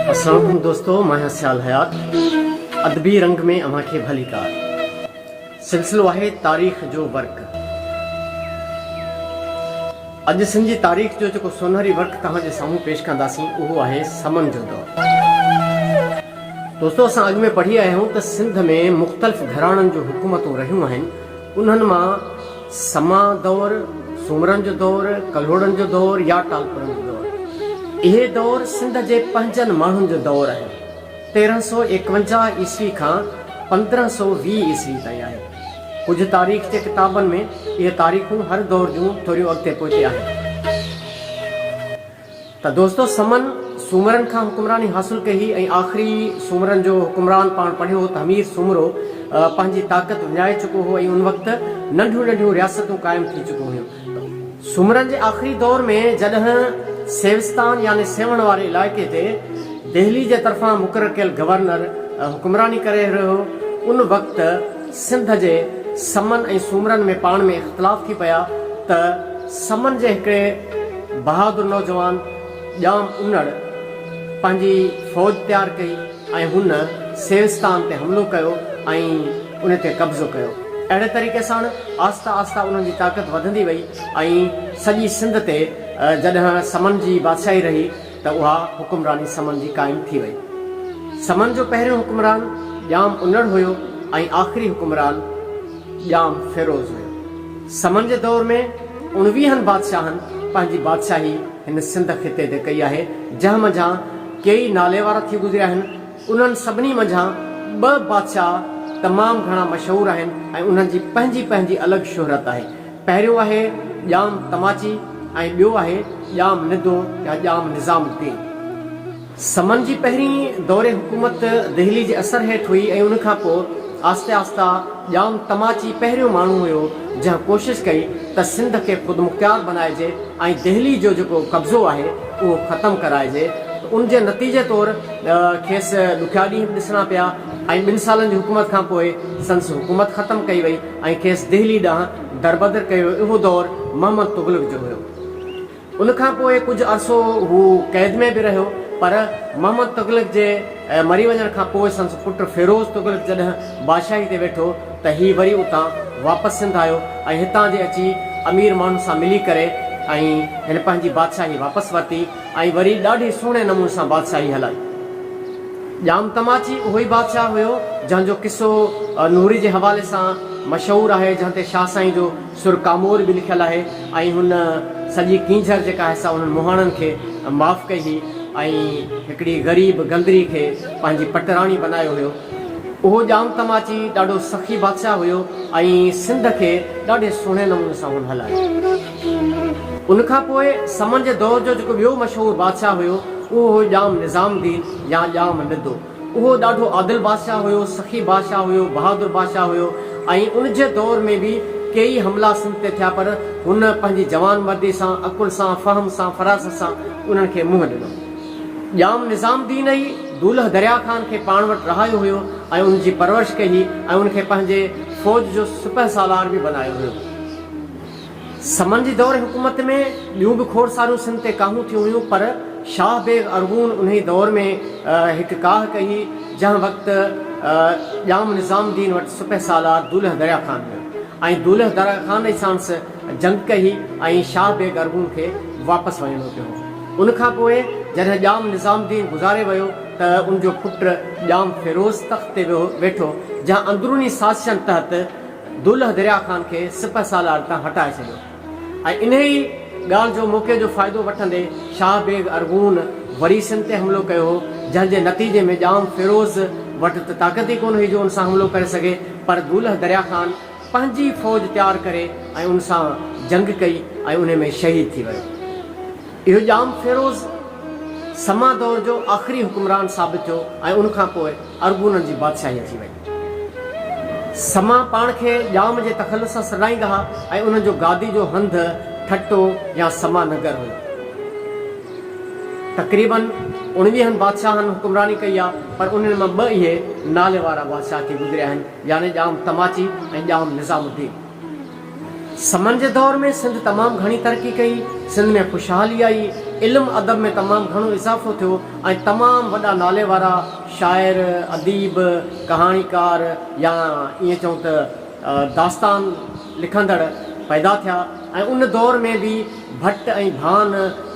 अस्सलाम दोस्तों, मैं सियाल हयात अदबी रंग में अव्हां खे भली कार सिलसिलो आहे तारीख़ जो वर्क। अॼु सिंध जी तारीख़ जो जेको सोनहरी वर्क तव्हांजे साम्हूं पेश कंदासीं उहो आहे समन जो दौर। दोस्तों, असां अॻु में पढ़ी आया आहियूं त सिंध में मुख़्तलिफ़ घराणनि जो हुकूमतूं रहियूं आहिनि। उन्हनि मां समा दौर, सूमरनि जो दौर, कल्होड़नि जो दौर या टालपुरनि जो दौर। इहे दौर सिंध जे पंजनि माण्हुनि जो दौर आहे। 1351 ईस्वी खां 1520 ईस्वी ताईं आहे। कुझु तारीख़ जे किताबनि में इहे तारीख़ूं हर दौर जूं थोरियूं अॻिते पोइते आहिनि। त दोस्तो, समन सूमरनि खां हुकुमरानी हासिल कई ऐं आख़िरी सूमरनि जो हुकुमरान पाण पढ़ियो त हमीर सूमरो पंहिंजी ताक़त विञाए चुको हो ऐं उन वक़्तु नंढियूं नंढियूं रियासतूं क़ाइमु थी चुकियूं हुयूं। सूमरनि जे आख़िरी दौर में जॾहिं सेविस्तान यानी सेवण वारे इलाइक़े ते दिल्ली जे तरफ़ां मुक़ररु कयल गवर्नर हुकुमरानी करे रहियो, उन वक़्तु सिंध जे समन ऐं सूमरनि में पाण में इख़्तिलाफ़ थी पिया त समन जे हिकिड़े बहादुर नौजवान ॼाम उनड़ पंहिंजी फ़ौज तयारु कई ऐं हुन सेविस्तान ते हमिलो कयो ऐं उन ते कब्ज़ो कयो। अहिड़े तरीक़े सां आहिस्ता आहिस्ता उन्हनि जी ताक़त वधंदी वई ऐं सॼी सिंध ते जॾहिं समन जी बादशाही रही त उहा हुकुमरानी समन जी क़ाइमु थी वई। समन जो पहिरियों हुकुमरान ॼाम उनड़ हुयो ऐं आख़िरी हुकुमरान ॼाम फिरोज़ हुयो। समन जे दौर में 19 बादशाहनि पंहिंजी बादशाही हिन सिंध ख़िते ते कई आहे, जंहिं मंझां कई नाले वारा थी गुज़रिया आहिनि। उन्हनि सभिनी मंझां 2 बादशाह तमामु घणा मशहूरु आहिनि ऐं उन्हनि जी पंहिंजी पंहिंजी अलॻि शोहरत आहे। पहिरियों आहे ॼाम तमाची ऐं ॿियो आहे ॼाम निदो या ॼाम निज़ामुद्दीन। समन जी पहिरीं दौरे हुकूमत दिल्ली जे असर हेठि हुई ऐं उन खां पोइ आहिस्ते आहिस्ता ॼाम तमाची पहिरियों माण्हू हुयो जंहिं कोशिशि कई त सिंध खे ख़ुदि मुख़्तियार बणाइजे ऐं दिल्ली जो जेको कब्ज़ो आहे उहो ख़तमु कराइजे। उन जे नतीजे तौरु खेसि ॾुखिया ॾींहं ॾिसणा पिया ऐं 2 सालनि जी हुकूमत खां पोइ संदसि हुकूमत ख़तमु कई वई ऐं खेसि दिल्ली ॾांहुं दरबदर कयो। इहो दौरु मोहम्मद तुग़लक जो हुयो। उन खां पोइ कुझु अरसो हू क़ैद में बि रहियो, पर मोहम्मद तुग़लक जे मरी वञण खां पोइ संदसि पुटु फिरोज़ तुग़लक जॾहिं बादशाही ते वेठो त हीउ वरी उतां वापसि सिंध आयो ऐं हितां जे अची अमीर माण्हुनि सां मिली करे ऐं हिन पंहिंजी बादशाही वापसि वरिती ऐं वरी ॾाढे सुहिणे नमूने सां बादशाही हलाई। ॼाम तमाची उहो ई बादशाह हुयो जंहिंजो किसो नूरी जे हवाले सां मशहूरु आहे, जंहिं ते शाह साईं जो सुर कामोर बि लिखियलु आहे ऐं हुन सॼी कींझर जेका आहे सा उन्हनि मुहाणनि खे माफ़ु कई हुई ऐं हिकिड़ी ग़रीब गंदरी खे पंहिंजी पटराणी बनायो हुयो। उहो ॼाम तमाची ॾाढो सखी बादशाह हुयो ऐं सिंध खे ॾाढे सुहिणे नमूने सां हुन हलायो। उन खां पोइ समन जे दौर जो जेको ॿियो मशहूरु बादशाह हुयो उहो हो ॼाम निज़ामुद्दीन या ॼाम निदो। उहो ॾाढो आदिल बादशाह हुयो, सखी बादशाह हुयो, बहादुर बादशाह हुयो ऐं उन जे दौर में बि कई हमला सिंध ते थिया, पर हुन पंहिंजी जवान मर्दी सां, अकुल सां, फ़हम सां, फ़रासत सां उन्हनि खे मुंहुं ॾिनो। ॼाम निज़ामुद्दीन ई दूल्ह दरिया ख़ान खे पाण वटि रहायो हुयो ऐं उनजी परवरिश कई ऐं उनखे पंहिंजे फ़ौज जो सिपह सालार बि बनायो हुयो। समन जी दौर हुकूमत में ॿियूं बि खोड़ सारियूं सिंध ते काहूं थियूं हुयूं, पर शाह बेग अरगून उन दौर में हिकु काह कई जंहिं वक़्तु ॼाम निज़ामुद्दीन वटि सिपह सालार दूल्ह दरिया ख़ान हुयो ऐं दूल्ह दरिया ख़ान सां जंग कई ऐं शाह बेग अरगून खे वापसि वञिणो पियो। उन खां पोइ जॾहिं ॼाम निज़ामुद्दीन गुज़ारे वियो त उनजो पुटु ॼाम फिरोज़ तख़्त ते वेठो, जंहिं अंदरूनी साज़िशनि तहत दूल्ह दरिया ख़ान खे सिपह सालार तां हटाए छॾियो ऐं इन ई ॻाल्हि जो मौक़े जो फ़ाइदो वठंदे शाह बेग अरगून वरी सिंध ते हमिलो कयो, जंहिंजे नतीजे में ॼाम फिरोज़ वटि त ताक़त ई कोन हुई जो उन सां हमिलो करे सघे, पर दूल्ह दरिया ख़ान पंहिंजी फ़ौज तयारु करे ऐं उन सां जंग कई ऐं उन में शहीद थी वियो। इहो ॼाम फिरोज़ समा दौर जो आख़िरी हुकुमरान साबित थियो ऐं उन खां पोइ अरगूननि जी बादशाही अची वई। समा पाण खे ॼाम जे तख़ल्लुस सां सॾाईंदा हुआ ऐं उन्हनि जो गादी जो हंधु ठटो या समा नगर हुयो। तक़रीबन 19 बादशाहनि हुकुमरानी कई आहे, पर उन्हनि मां 2 इहे नाले वारा बादशाह थी गुज़रिया आहिनि, यानी ॼाम तमाची ऐं ॼाम निज़ामुद्दीन। समन जे दौर में सिंध तमामु घणी तरक़ी कई, सिंध में ख़ुशहाली आई, इल्मु अदब में तमामु घणो इज़ाफ़ो थियो ऐं तमामु वॾा नाले वारा शाइर, अदीब, कहाणीकार या ईअं चऊं त दास्तान लिखंदड़ पैदा थिया। ऐं उन दौर में बि भट ऐं भान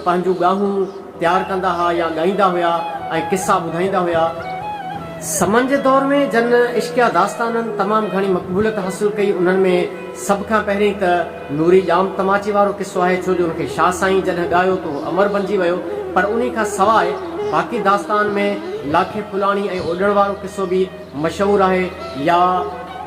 पंहिंजूं ॻाहूं तयारु कंदा हुआ या ॻाईंदा हुआ ऐं किस्सा ॿुधाईंदा हुआ। समन जे दौर में जन इश्किया दास्ताननि तमामु घणी मक़बूलियत हासिलु कई। उन्हनि में सभ खां पहिरीं त नूरी जाम तमाची वारो किस्सो आहे, छो जो उनखे शाह साईं जॾहिं ॻायो त उहो अमर बणिजी वियो। पर उन खां सवाइ बाक़ी दास्तान में लाखे फुलाणी ऐं ओॾण वारो किस्सो बि मशहूरु आहे, या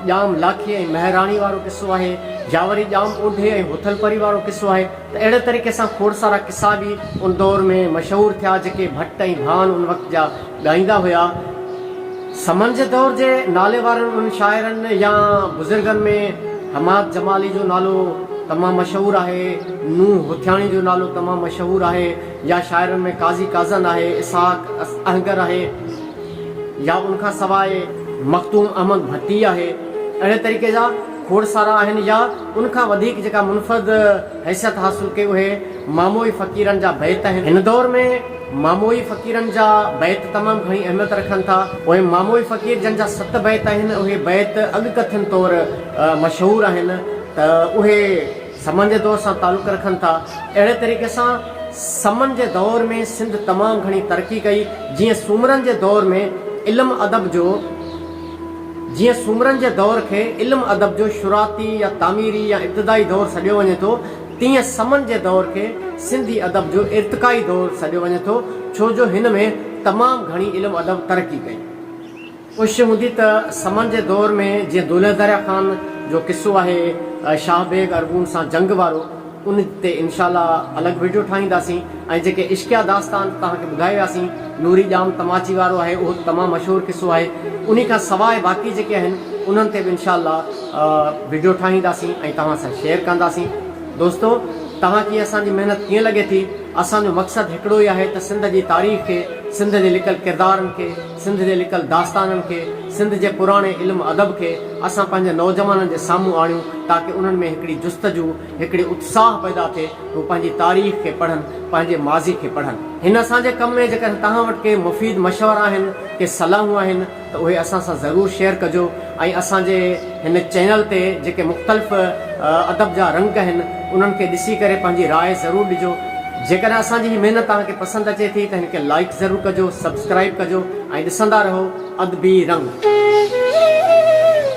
ॼाम लाखे ऐं महराणी वारो किस्सो आहे, या वरी ॼाम ओढे ऐं हुथल परी वारो किस्सो आहे। त अहिड़े तरीक़े सां खोड़ सारा किस्सा बि उन दौर में मशहूरु थिया जेके भट ऐं भान उन वक़्त जा ॻाईंदा हुआ। समन जे दौर जे नाले वारनि उन शाइरनि या बुज़ुर्गनि में हमाद जमाली जो नालो तमामु मशहूरु आहे, नूह हुथियाणी जो नालो तमामु मशहूरु आहे, या शाइरनि में काज़ी काज़न आहे, इसहाक अहंगर आहे, या उनखां सवाइ मखतूम अहमद भट्टी आहे। अहिड़े तरीक़े जा खोड़ सारा आहिनि। या उनखां वधीक जेका मुनफ़द हैसियत हासिलु कई उहे मामोई फ़क़ीरनि जा बैत आहिनि। हिन दौर में मामोई फ़क़ीरनि जा बैत तमामु घणी अहमियत रखनि था। उहे मामोई फ़क़ीर जन जा 7 बैत आहिनि, उहे बैत अॻकथनि तौरु मशहूरु आहिनि, त उहे समन जे दौर सां तालुक़ु रखनि था। अहिड़े तरीक़े सां समन जे दौर में सिंध तमामु घणी तरक़ी कई। जीअं सूमरनि जे दौर में इल्मु अदब जो इल्मु अदब जो शुराती या तामीरी या इब्तिदाई दौरु सॾियो वञे थो, तीअं समन जे दौर खे सिंधी अदब जो इर्तिक़ाई दौरु सॾियो वञे थो, छो जो हिन में तमामु घणी इल्मु अदब तरक़ी कई। कोशिशि हूंदी त समन जे दौर में जीअं दौलत दरिया ख़ान जो किस्सो आहे शाह बेग अरगून सां जंग वारो, उन ते इनशाअल्लाह अलॻि वीडियो ठाहींदासीं। ऐं जेके इश्किया दास्तान तव्हांखे ॿुधाए वियासीं, नूरी जाम तमाची वारो आहे, उहो तमामु मशहूरु किस्सो आहे। उन खां सवाइ बाक़ी जेके आहिनि उन्हनि ते बि इनशाअल्लाह वीडियो ठाहींदासीं ऐं तव्हां सां शेयर कंदासीं। दोस्तो, तव्हांखे असांजी महिनत कीअं लॻे थी? असांजो मक़सदु हिकिड़ो ई आहे त सिंध जी तारीख़ खे, सिंध जे लिकल किरदारनि खे, सिंध जे लिकल दास्ताननि खे, सिंध जे पुराणे इल्मु अदब खे असां पंहिंजे नौजवाननि जे साम्हूं आणियूं, ताकी उन्हनि में हिकिड़ी जुस्तजू, हिकिड़ी उत्साह पैदा थिए, हू पंहिंजी तारीख़ खे पढ़नि, पंहिंजे माज़ी खे पढ़नि। हिन असांजे कम में जेकॾहिं तव्हां वटि के मुफ़ीद मशवरा आहिनि, के सलाहूं आहिनि, त उहे असां सां ज़रूरु शेयर कजो। ऐं असांजे हिन चैनल ते जेके मुख़्तलिफ़ अदब जा रंग आहिनि उन्हनि खे ॾिसी करे पंहिंजी राय ज़रूरु ॾिजो। जेकॾहिं असांजी हीअ महिनत तव्हांखे पसंदि अचे थी त हिनखे लाइक ज़रूरु कजो, सब्सक्राइब कजो ऐं ॾिसंदा रहो अदबी रंग।